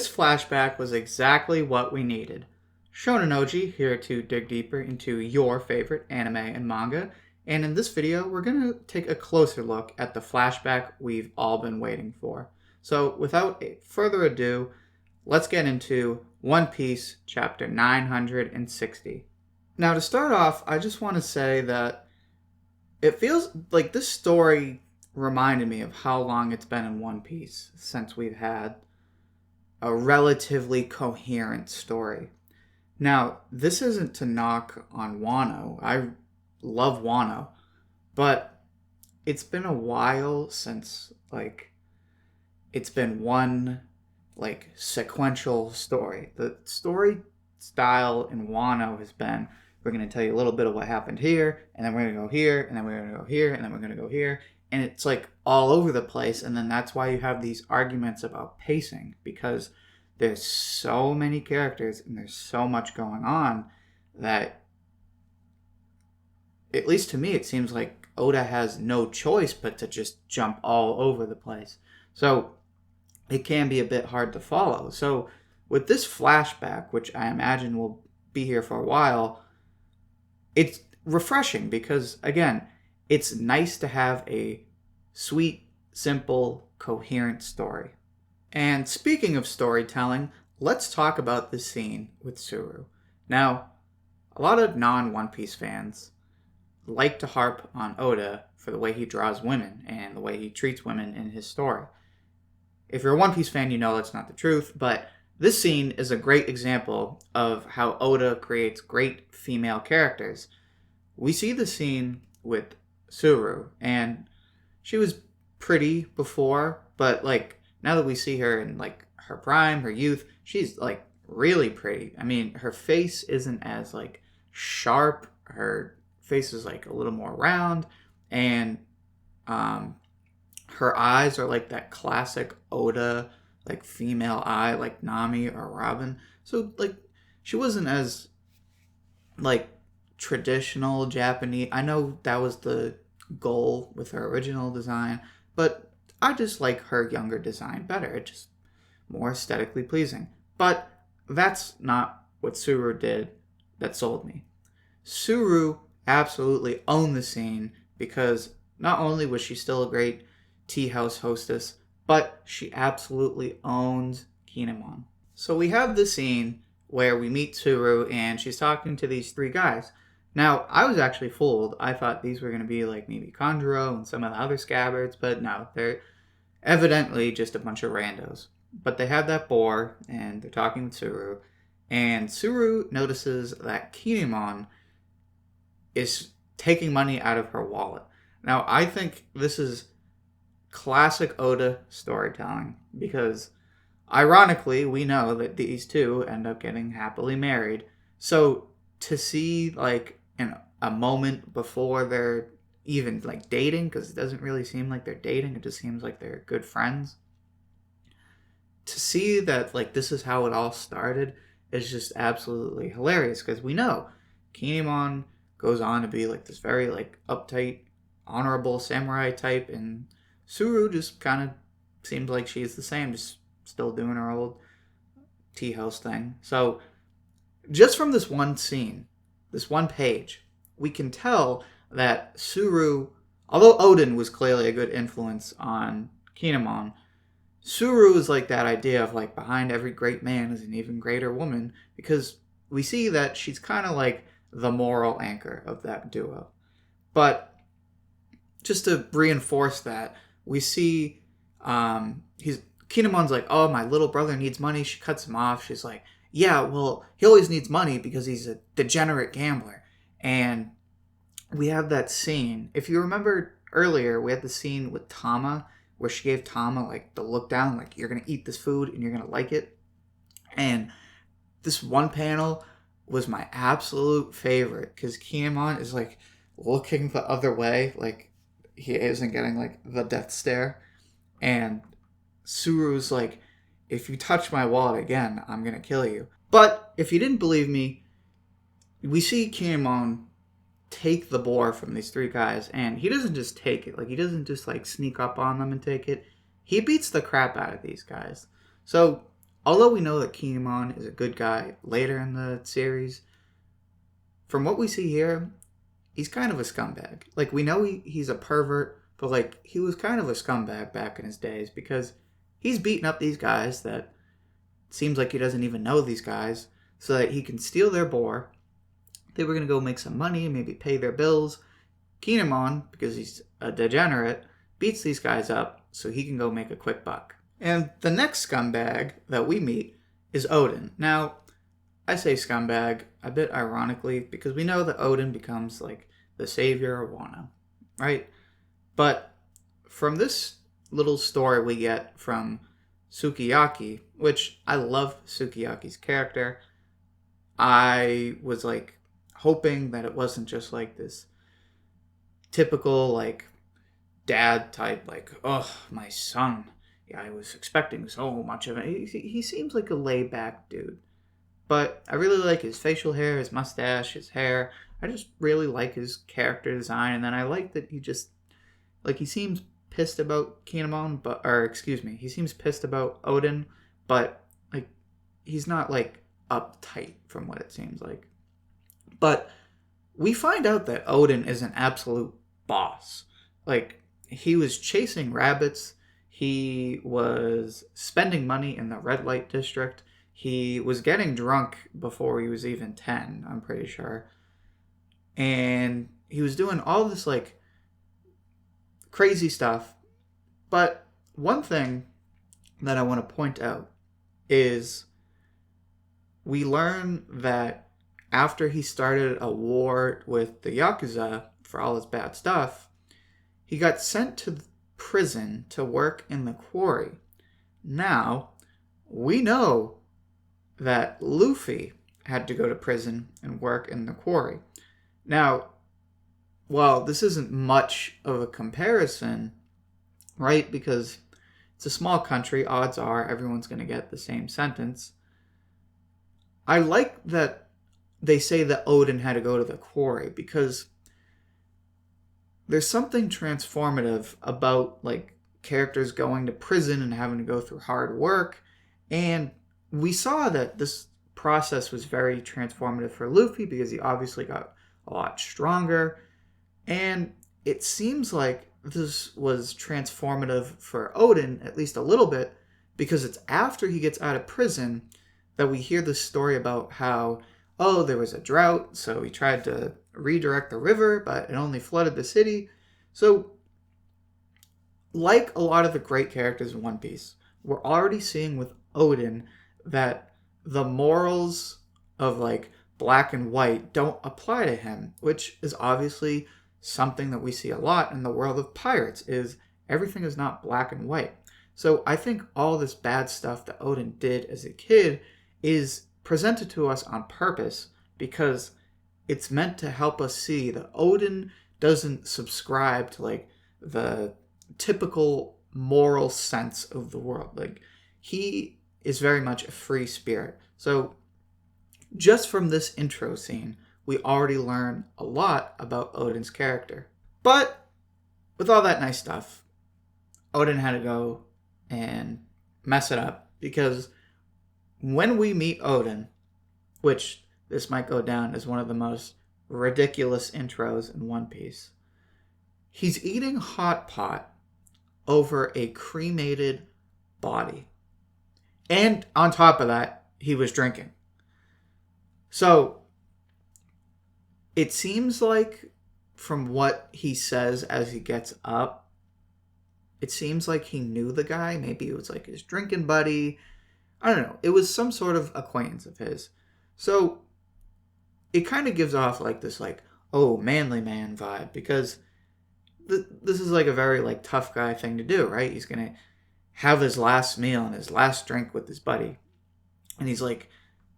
flashback was exactly what we needed. Shonen Ouji here to dig deeper into your favorite anime and manga, and in this video we're going to take a closer look at the flashback we've all been waiting for. So without further ado, let's get into One Piece chapter 960. Now to start off, I just want to say that it feels like this story reminded me of how long it's been in One Piece since we've had a relatively coherent story. Now, this isn't to knock on Wano. I love Wano, but it's been a while since it's been one sequential story. The story style in Wano has been, we're going to tell you a little bit of what happened here, and then we're going to go here, and then we're going to go here, and then we're going to go here. And it's all over the place, and then that's why you have these arguments about pacing, because there's so many characters and there's so much going on that, at least to me, it seems like Oda has no choice but to just jump all over the place. So it can be a bit hard to follow. So with this flashback, which I imagine will be here for a while, it's refreshing because, again, it's nice to have a sweet, simple, coherent story. And speaking of storytelling, let's talk about the scene with Tsuru. Now, a lot of non-One Piece fans like to harp on Oda for the way he draws women and the way he treats women in his story. If you're a One Piece fan, you know that's not the truth, but this scene is a great example of how Oda creates great female characters. We see the scene with Tsuru, and she was pretty before, but now that we see her in her prime, her youth, she's really pretty. I mean, her face isn't as sharp. Her face is a little more round, and her eyes are that classic Oda female eye, like Nami or Robin. So she wasn't as traditional Japanese. I know that was the goal with her original design, but I just like her younger design better. It's just more aesthetically pleasing. But that's not what Tsuru did that sold me. Tsuru absolutely owned the scene because not only was she still a great tea house hostess, but she absolutely owns Kinemon. So we have the scene where we meet Tsuru and she's talking to these three guys. Now, I was actually fooled. I thought these were going to be maybe Kanjuro and some of the other scabbards, but no, they're evidently just a bunch of randos. But they have that boar, and they're talking with Tsuru, and Tsuru notices that Kinemon is taking money out of her wallet. Now, I think this is classic Oda storytelling, because ironically, we know that these two end up getting happily married. So to see a moment before they're even dating, because it doesn't really seem like they're dating, it just seems like they're good friends. To see that this is how it all started is just absolutely hilarious, because we know Kinemon goes on to be this very uptight, honorable samurai type, and Tsuru just kind of seems like she's the same, just still doing her old tea house thing. So just from this one scene, this one page, we can tell that Tsuru, although Oden was clearly a good influence on Kinemon, Tsuru is that idea of behind every great man is an even greater woman, because we see that she's kind of the moral anchor of that duo. But just to reinforce that, we see Kinemon's oh, my little brother needs money. She cuts him off. She's yeah, well, he always needs money because he's a degenerate gambler. And we have that scene. If you remember earlier, we had the scene with Tama where she gave Tama the look down, you're going to eat this food and you're going to like it. And this one panel was my absolute favorite because Kinemon is looking the other way, he isn't getting the death stare. And Tsuru's if you touch my wallet again, I'm going to kill you. But if you didn't believe me, we see Kinemon take the boar from these three guys, and he doesn't just take it. He doesn't just sneak up on them and take it. He beats the crap out of these guys. So although we know that Kinemon is a good guy later in the series, from what we see here, he's kind of a scumbag. Like, we know he's a pervert, but, like, he was kind of a scumbag back in his days because he's beating up these guys that seems like he doesn't even know these guys so that he can steal their boar. They were going to go make some money, maybe pay their bills. Kinemon, because he's a degenerate, beats these guys up so he can go make a quick buck. And the next scumbag that we meet is Oden. Now, I say scumbag a bit ironically because we know that Oden becomes like the savior of Wano, right? But from this little story we get from Sukiyaki, which I love Sukiyaki's character, I was like hoping that it wasn't just like this typical like dad type, like, oh, my son. Yeah, I was expecting so much of it. He seems like a laid back dude. But I really like his facial hair, his mustache, his hair. I just really like his character design. And then I like that he just, like, he seems pissed about Kinemon, he seems pissed about Oden, but, like, he's not, like, uptight from what it seems like. But we find out that Oden is an absolute boss. Like, he was chasing rabbits. He was spending money in the red light district. He was getting drunk before he was even 10, I'm pretty sure. And he was doing all this, like, crazy stuff. But one thing that I want to point out is we learn that after he started a war with the Yakuza for all his bad stuff, he got sent to prison to work in the quarry. Now, we know that Luffy had to go to prison and work in the quarry. Now, while this isn't much of a comparison, right, because it's a small country, odds are everyone's going to get the same sentence, I like that they say that Oden had to go to the quarry because there's something transformative about, like, characters going to prison and having to go through hard work. And we saw that this process was very transformative for Luffy because he obviously got a lot stronger. And it seems like this was transformative for Oden, at least a little bit, because it's after he gets out of prison that we hear this story about how, oh, there was a drought, so he tried to redirect the river, but it only flooded the city. So, like a lot of the great characters in One Piece, we're already seeing with Oden that the morals of, like, black and white don't apply to him, which is obviously something that we see a lot in the world of pirates, is everything is not black and white. So I think all this bad stuff that Oden did as a kid is presented to us on purpose because it's meant to help us see that Oden doesn't subscribe to, like, the typical moral sense of the world. Like, he is very much a free spirit. So just from this intro scene, we already learn a lot about Oden's character. But with all that nice stuff, Oden had to go and mess it up because when we meet Oden, which this might go down as one of the most ridiculous intros in One Piece, he's eating hot pot over a cremated body. And on top of that, he was drinking. So it seems like from what he says as he gets up, it seems like he knew the guy. Maybe it was like his drinking buddy. I don't know. It was some sort of acquaintance of his. So it kind of gives off like this, like, oh, manly man vibe, because this is like a very, like, tough guy thing to do, right? He's going to have his last meal and his last drink with his buddy. And he's like,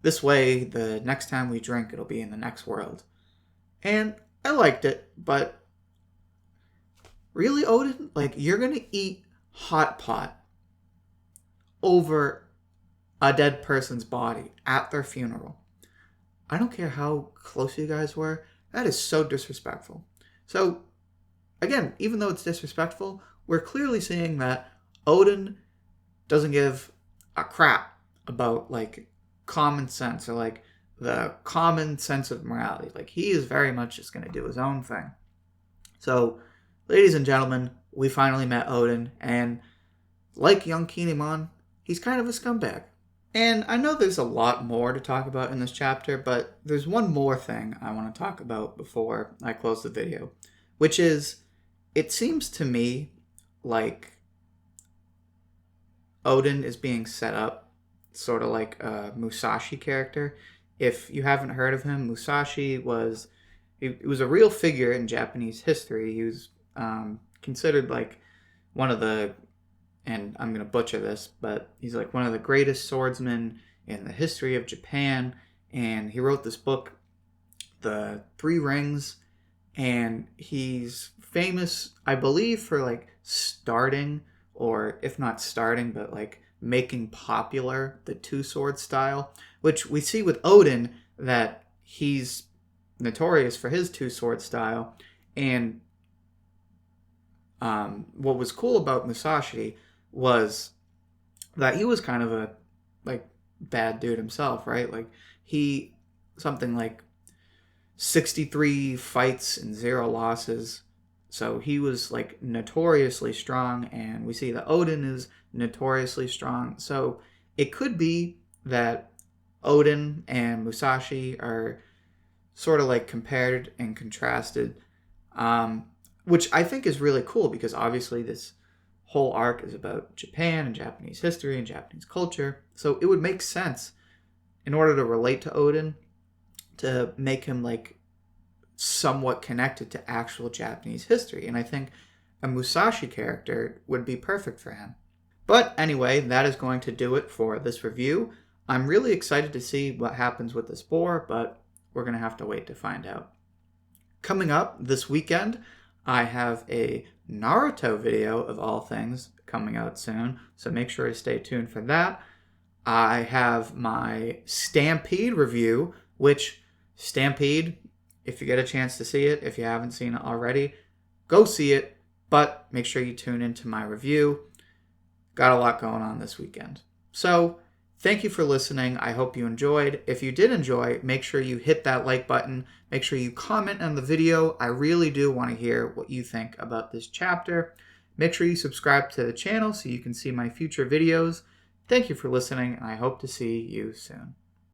this way, the next time we drink, it'll be in the next world. And I liked it, but really, Oden? Like, you're going to eat hot pot over a dead person's body at their funeral. I don't care how close you guys were. That is so disrespectful. So, again, even though it's disrespectful, we're clearly seeing that Oden doesn't give a crap about like common sense or like the common sense of morality. Like he is very much just going to do his own thing. So, ladies and gentlemen, we finally met Oden, and like young Kinemon, he's kind of a scumbag. And I know there's a lot more to talk about in this chapter, but there's one more thing I want to talk about before I close the video, which is, it seems to me like Oden is being set up sort of like a Musashi character. If you haven't heard of him, Musashi was he was a real figure in Japanese history. He was considered like one of the, and I'm going to butcher this, but he's like one of the greatest swordsmen in the history of Japan. And he wrote this book, The Three Rings, and he's famous, I believe, for like starting, or if not starting, but like making popular the two-sword style, which we see with Oden that he's notorious for his two-sword style. And what was cool about Musashi was that he was kind of a like bad dude himself, right? Like he something like 63 fights and 0 losses. So he was like notoriously strong, and we see that Oden is notoriously strong. So it could be that Oden and Musashi are sort of like compared and contrasted, which I think is really cool because obviously this whole arc is about Japan and Japanese history and Japanese culture. So it would make sense in order to relate to Oden to make him like somewhat connected to actual Japanese history. And I think a Musashi character would be perfect for him. But anyway, that is going to do it for this review. I'm really excited to see what happens with this boar, but we're going to have to wait to find out. Coming up this weekend, I have a Naruto video of all things coming out soon, so make sure to stay tuned for that. I have my Stampede review, which Stampede, if you get a chance to see it, if you haven't seen it already, go see it, but make sure you tune into my review. Got a lot going on this weekend. So, thank you for listening. I hope you enjoyed. If you did enjoy, make sure you hit that like button. Make sure you comment on the video. I really do want to hear what you think about this chapter. Make sure you subscribe to the channel so you can see my future videos. Thank you for listening, and I hope to see you soon.